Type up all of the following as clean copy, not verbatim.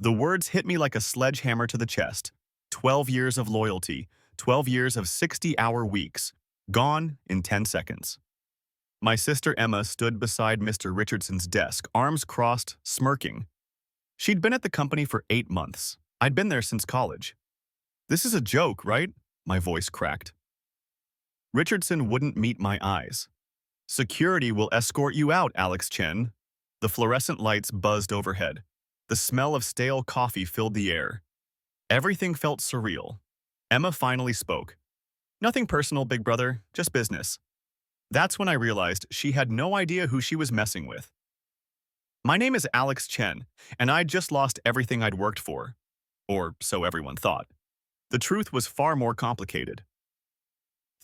The words hit me like a sledgehammer to the chest. 12 years of loyalty, 12 years of 60-hour weeks, gone in 10 seconds. My sister Emma stood beside Mr. Richardson's desk, arms crossed, smirking. She'd been at the company for 8 months. I'd been there since college. "This is a joke, right?" My voice cracked. Richardson wouldn't meet my eyes. "Security will escort you out, Alex Chen." The fluorescent lights buzzed overhead. The smell of stale coffee filled the air. Everything felt surreal. Emma finally spoke. "Nothing personal, big brother, just business." That's when I realized she had no idea who she was messing with. "My name is Alex Chen, and I'd just lost everything I'd worked for. Or so everyone thought. The truth was far more complicated.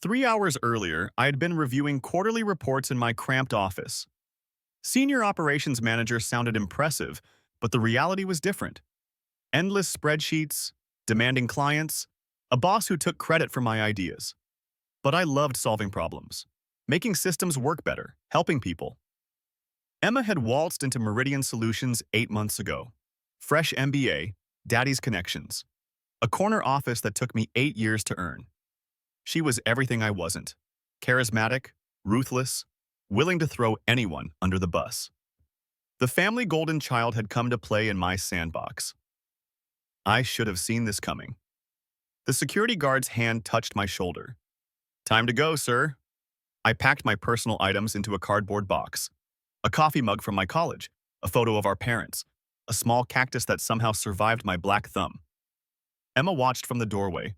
3 hours earlier, I had been reviewing quarterly reports in my cramped office. Senior operations manager sounded impressive, but the reality was different. Endless spreadsheets, demanding clients, a boss who took credit for my ideas. But I loved solving problems, making systems work better, helping people. Emma had waltzed into Meridian Solutions 8 months ago. Fresh MBA, daddy's connections. A corner office that took me 8 years to earn. She was everything I wasn't. Charismatic, ruthless, willing to throw anyone under the bus. The family golden child had come to play in my sandbox. I should have seen this coming. The security guard's hand touched my shoulder. "Time to go, sir." I packed my personal items into a cardboard box. A coffee mug from my college, a photo of our parents, a small cactus that somehow survived my black thumb. Emma watched from the doorway.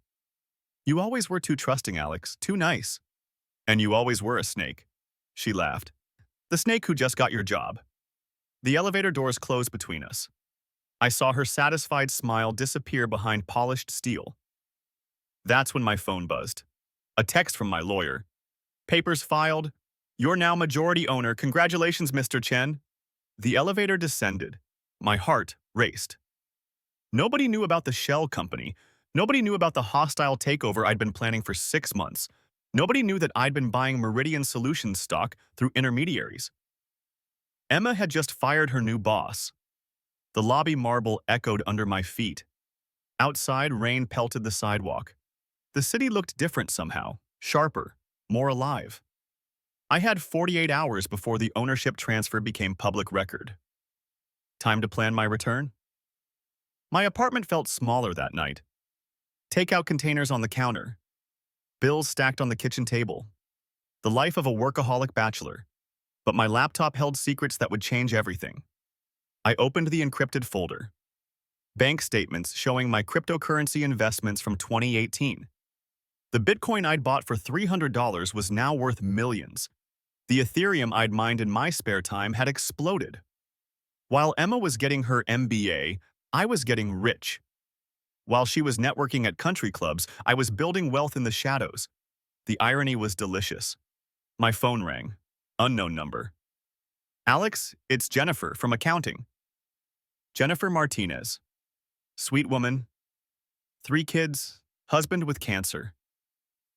"You always were too trusting, Alex, too nice. And you always were a snake." She laughed. "The snake who just got your job." The elevator doors closed between us. I saw her satisfied smile disappear behind polished steel. That's when my phone buzzed. A text from my lawyer. "Papers filed. You're now majority owner. Congratulations, Mr. Chen." The elevator descended. My heart raced. Nobody knew about the shell company. Nobody knew about the hostile takeover I'd been planning for 6 months. Nobody knew that I'd been buying Meridian Solutions stock through intermediaries. Emma had just fired her new boss. The lobby marble echoed under my feet. Outside, rain pelted the sidewalk. The city looked different somehow, sharper, more alive. I had 48 hours before the ownership transfer became public record. Time to plan my return? My apartment felt smaller that night. Takeout containers on the counter. Bills stacked on the kitchen table. The life of a workaholic bachelor. But my laptop held secrets that would change everything. I opened the encrypted folder. Bank statements showing my cryptocurrency investments from 2018. The Bitcoin I'd bought for $300 was now worth millions. The Ethereum I'd mined in my spare time had exploded. While Emma was getting her MBA, I was getting rich. While she was networking at country clubs, I was building wealth in the shadows. The irony was delicious. My phone rang. Unknown number. "Alex, it's Jennifer from accounting." Jennifer Martinez. Sweet woman. 3 kids, husband with cancer.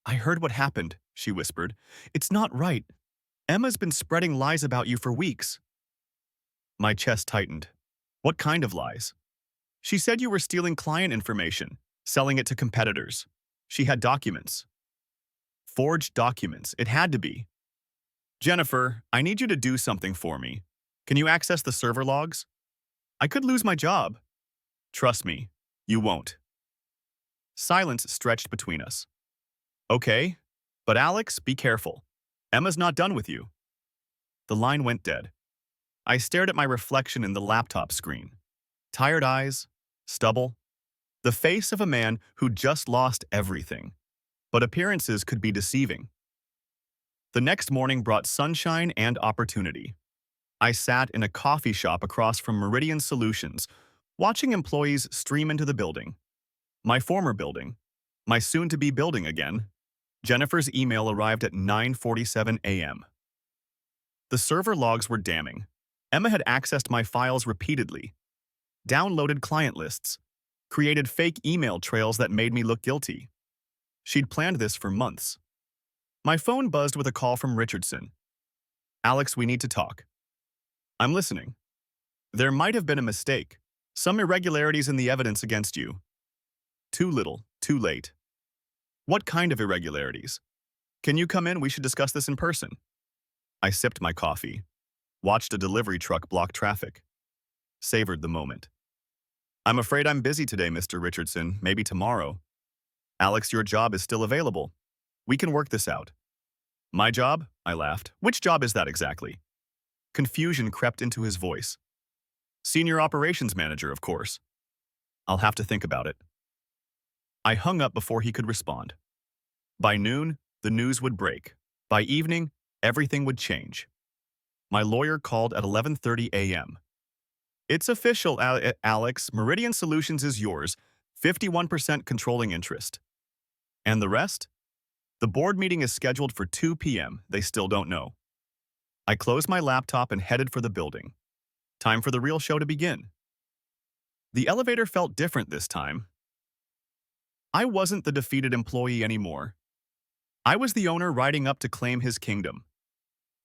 "I heard what happened," she whispered. "It's not right. Emma's been spreading lies about you for weeks." My chest tightened. "What kind of lies?" "She said you were stealing client information, selling it to competitors. She had documents." Forged documents, it had to be. "Jennifer, I need you to do something for me. Can you access the server logs? I could lose my job." "Trust me, you won't." Silence stretched between us. "Okay, but Alex, be careful. Emma's not done with you." The line went dead. I stared at my reflection in the laptop screen. Tired eyes, stubble, the face of a man who just lost everything. But appearances could be deceiving. The next morning brought sunshine and opportunity. I sat in a coffee shop across from Meridian Solutions, watching employees stream into the building. My former building. My soon-to-be building again. Jennifer's email arrived at 9:47 a.m. The server logs were damning. Emma had accessed my files repeatedly, downloaded client lists, created fake email trails that made me look guilty. She'd planned this for months. My phone buzzed with a call from Richardson. "Alex, we need to talk." "I'm listening." "There might have been a mistake. Some irregularities in the evidence against you. Too little, too late. What kind of irregularities? Can you come in? We should discuss this in person. I sipped my coffee, watched a delivery truck block traffic, savored the moment. I'm afraid I'm busy today, Mr. Richardson. Maybe tomorrow. Alex, your job is still available. We can work this out. My job? I laughed. Which job is that exactly? Confusion crept into his voice. Senior operations manager, of course. I'll have to think about it. I hung up before he could respond. By noon, the news would break. By evening, everything would change. My lawyer called at 11:30 a.m. It's official, Alex. Meridian Solutions is yours. 51% controlling interest. And the rest? The board meeting is scheduled for 2 p.m. They still don't know. I closed my laptop and headed for the building. Time for the real show to begin. The elevator felt different this time. I wasn't the defeated employee anymore. I was the owner riding up to claim his kingdom.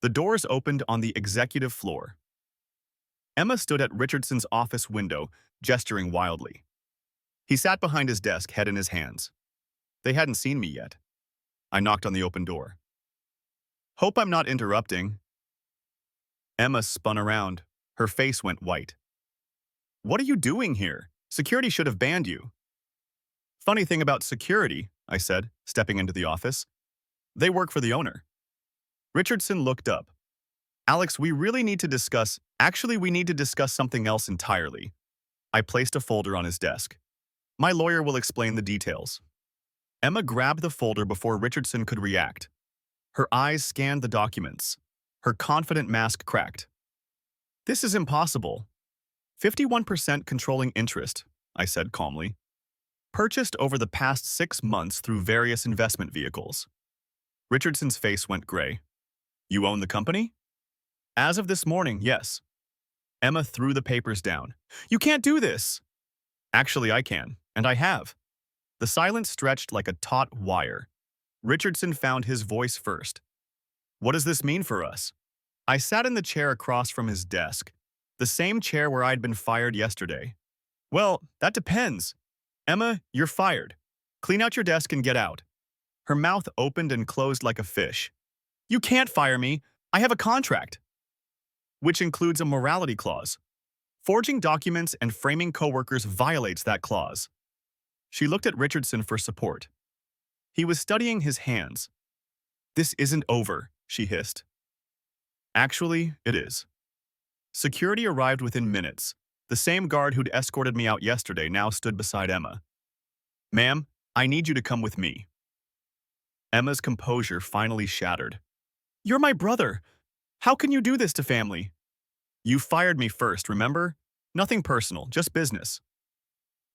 The doors opened on the executive floor. Emma stood at Richardson's office window, gesturing wildly. He sat behind his desk, head in his hands. They hadn't seen me yet. I knocked on the open door. Hope I'm not interrupting. Emma spun around. Her face went white. What are you doing here? Security should have banned you. Funny thing about security, I said, stepping into the office. They work for the owner. Richardson looked up. Alex, we really need to discuss. Actually, we need to discuss something else entirely. I placed a folder on his desk. My lawyer will explain the details. Emma grabbed the folder before Richardson could react. Her eyes scanned the documents. Her confident mask cracked. This is impossible. 51% controlling interest, I said calmly. Purchased over the past 6 months through various investment vehicles. Richardson's face went gray. You own the company? As of this morning, yes. Emma threw the papers down. You can't do this! Actually, I can, and I have. The silence stretched like a taut wire. Richardson found his voice first. What does this mean for us? I sat in the chair across from his desk, the same chair where I'd been fired yesterday. Well, that depends. Emma, you're fired. Clean out your desk and get out. Her mouth opened and closed like a fish. You can't fire me. I have a contract. Which includes a morality clause. Forging documents and framing coworkers violates that clause. She looked at Richardson for support. He was studying his hands. This isn't over, she hissed. Actually, it is. Security arrived within minutes. The same guard who'd escorted me out yesterday now stood beside Emma. Ma'am, I need you to come with me. Emma's composure finally shattered. You're my brother. How can you do this to family? You fired me first, remember? Nothing personal, just business.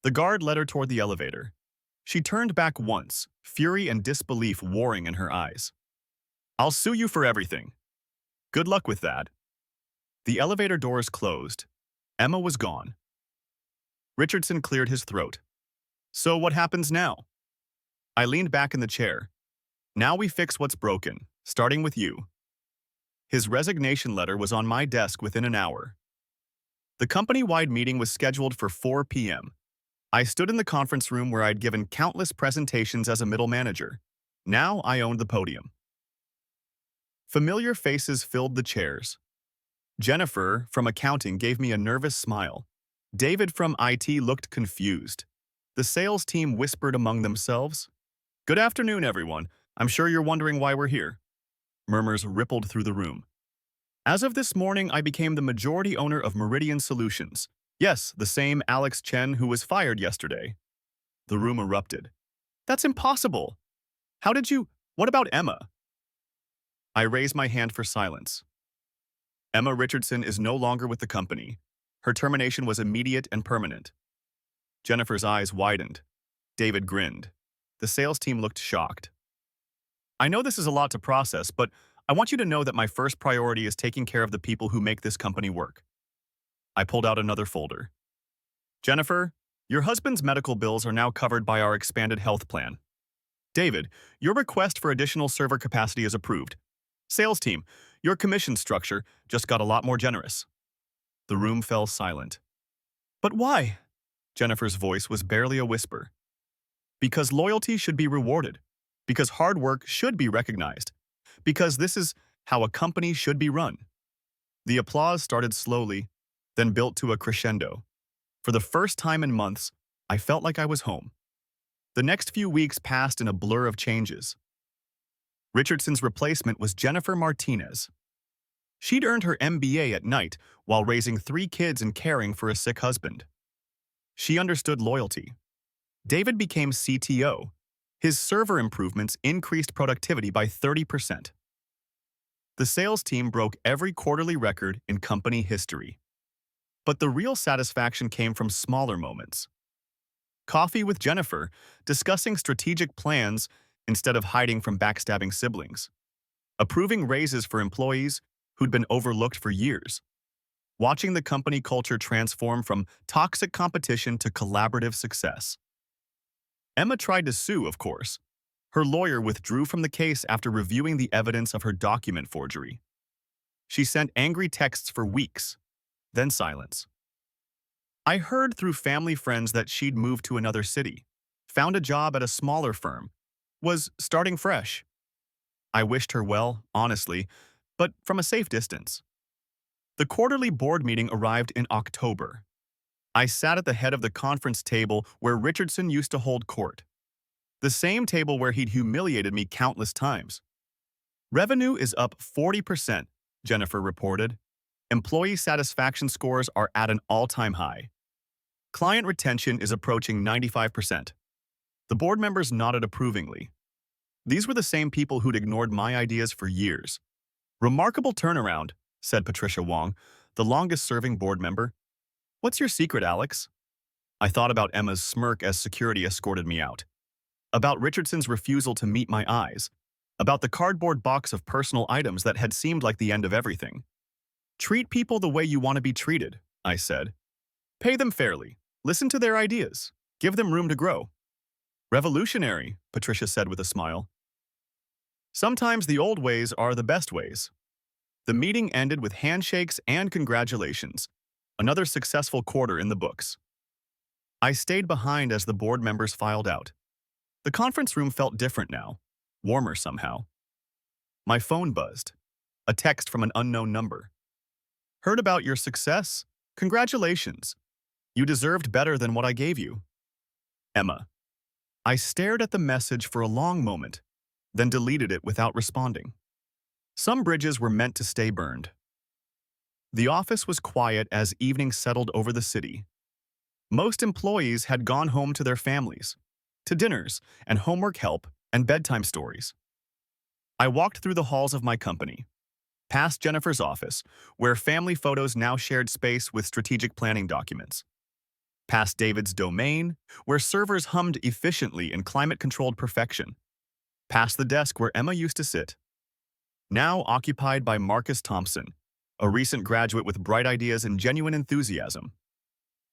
The guard led her toward the elevator. She turned back once, fury and disbelief warring in her eyes. I'll sue you for everything. Good luck with that. The elevator doors closed. Emma was gone. Richardson cleared his throat. So what happens now? I leaned back in the chair. Now we fix what's broken, starting with you. His resignation letter was on my desk within an hour. The company-wide meeting was scheduled for 4 p.m. I stood in the conference room where I'd given countless presentations as a middle manager. Now I owned the podium. Familiar faces filled the chairs. Jennifer, from accounting, gave me a nervous smile. David from IT looked confused. The sales team whispered among themselves. Good afternoon, everyone. I'm sure you're wondering why we're here. Murmurs rippled through the room. As of this morning, I became the majority owner of Meridian Solutions. Yes, the same Alex Chen who was fired yesterday. The room erupted. That's impossible. How did you... What about Emma? I raised my hand for silence. Emma Richardson is no longer with the company. Her termination was immediate and permanent. Jennifer's eyes widened. David grinned. The sales team looked shocked. I know this is a lot to process, but I want you to know that my first priority is taking care of the people who make this company work. I pulled out another folder. Jennifer, your husband's medical bills are now covered by our expanded health plan. David, your request for additional server capacity is approved. Sales team, your commission structure just got a lot more generous. The room fell silent. But why? Jennifer's voice was barely a whisper. Because loyalty should be rewarded. Because hard work should be recognized. Because this is how a company should be run. The applause started slowly, then built to a crescendo. For the first time in months, I felt like I was home. The next few weeks passed in a blur of changes. Richardson's replacement was Jennifer Martinez. She'd earned her MBA at night while raising 3 kids and caring for a sick husband. She understood loyalty. David became CTO. His server improvements increased productivity by 30%. The sales team broke every quarterly record in company history. But the real satisfaction came from smaller moments. Coffee with Jennifer, discussing strategic plans instead of hiding from backstabbing siblings. Approving raises for employees who'd been overlooked for years. Watching the company culture transform from toxic competition to collaborative success. Emma tried to sue, of course. Her lawyer withdrew from the case after reviewing the evidence of her document forgery. She sent angry texts for weeks, then silence. I heard through family friends that she'd moved to another city, found a job at a smaller firm, was starting fresh. I wished her well, honestly, but from a safe distance. The quarterly board meeting arrived in October. I sat at the head of the conference table where Richardson used to hold court. The same table where he'd humiliated me countless times. Revenue is up 40%, Jennifer reported. Employee satisfaction scores are at an all-time high. Client retention is approaching 95%. The board members nodded approvingly. These were the same people who'd ignored my ideas for years. Remarkable turnaround, said Patricia Wong, the longest-serving board member. What's your secret, Alex? I thought about Emma's smirk as security escorted me out. About Richardson's refusal to meet my eyes. About the cardboard box of personal items that had seemed like the end of everything. Treat people the way you want to be treated, I said. Pay them fairly. Listen to their ideas. Give them room to grow. Revolutionary, Patricia said with a smile. Sometimes the old ways are the best ways. The meeting ended with handshakes and congratulations. Another successful quarter in the books. I stayed behind as the board members filed out. The conference room felt different now, warmer somehow. My phone buzzed. A text from an unknown number. Heard about your success? Congratulations. You deserved better than what I gave you. Emma. I stared at the message for a long moment, then deleted it without responding. Some bridges were meant to stay burned. The office was quiet as evening settled over the city. Most employees had gone home to their families, to dinners and homework help and bedtime stories. I walked through the halls of my company, past Jennifer's office, where family photos now shared space with strategic planning documents, past David's domain, where servers hummed efficiently in climate-controlled perfection, past the desk where Emma used to sit, now occupied by Marcus Thompson, a recent graduate with bright ideas and genuine enthusiasm.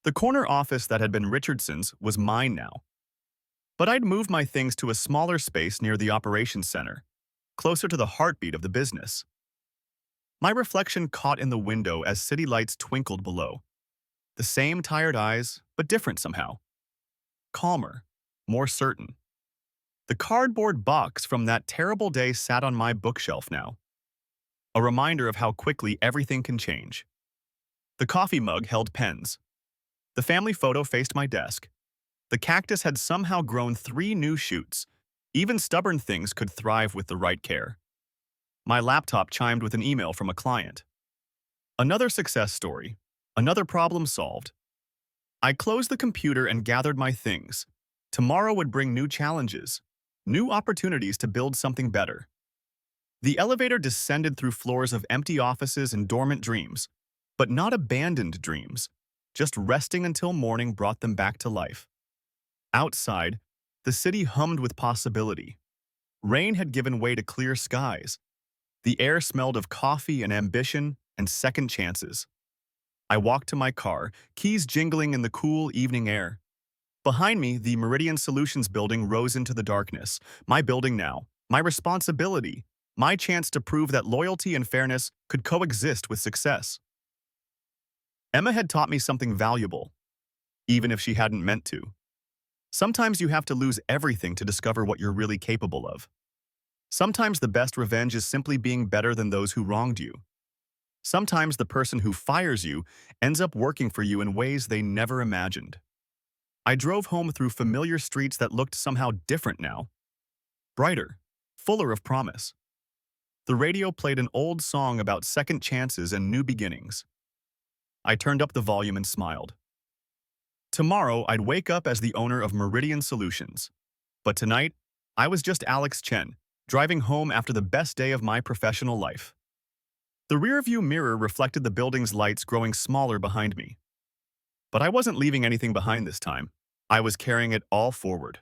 The corner office that had been Richardson's was mine now. But I'd moved my things to a smaller space near the operations center, closer to the heartbeat of the business. My reflection caught in the window as city lights twinkled below. The same tired eyes, but different somehow. Calmer, more certain. The cardboard box from that terrible day sat on my bookshelf now. A reminder of how quickly everything can change. The coffee mug held pens. The family photo faced my desk. The cactus had somehow grown 3 new shoots. Even stubborn things could thrive with the right care. My laptop chimed with an email from a client. Another success story. Another problem solved. I closed the computer and gathered my things. Tomorrow would bring new challenges, new opportunities to build something better. The elevator descended through floors of empty offices and dormant dreams, but not abandoned dreams. Just resting until morning brought them back to life. Outside, the city hummed with possibility. Rain had given way to clear skies. The air smelled of coffee and ambition and second chances. I walked to my car, keys jingling in the cool evening air. Behind me, the Meridian Solutions building rose into the darkness. My building now, my responsibility, my chance to prove that loyalty and fairness could coexist with success. Emma had taught me something valuable. even if she hadn't meant to. Sometimes you have to lose everything to discover what you're really capable of. Sometimes the best revenge is simply being better than those who wronged you. Sometimes the person who fires you ends up working for you in ways they never imagined. I drove home through familiar streets that looked somehow different now, brighter, fuller of promise. The radio played an old song about second chances and new beginnings. I turned up the volume and smiled. Tomorrow, I'd wake up as the owner of Meridian Solutions. But tonight, I was just Alex Chen, driving home after the best day of my professional life. The rearview mirror reflected the building's lights growing smaller behind me. But I wasn't leaving anything behind this time. I was carrying it all forward.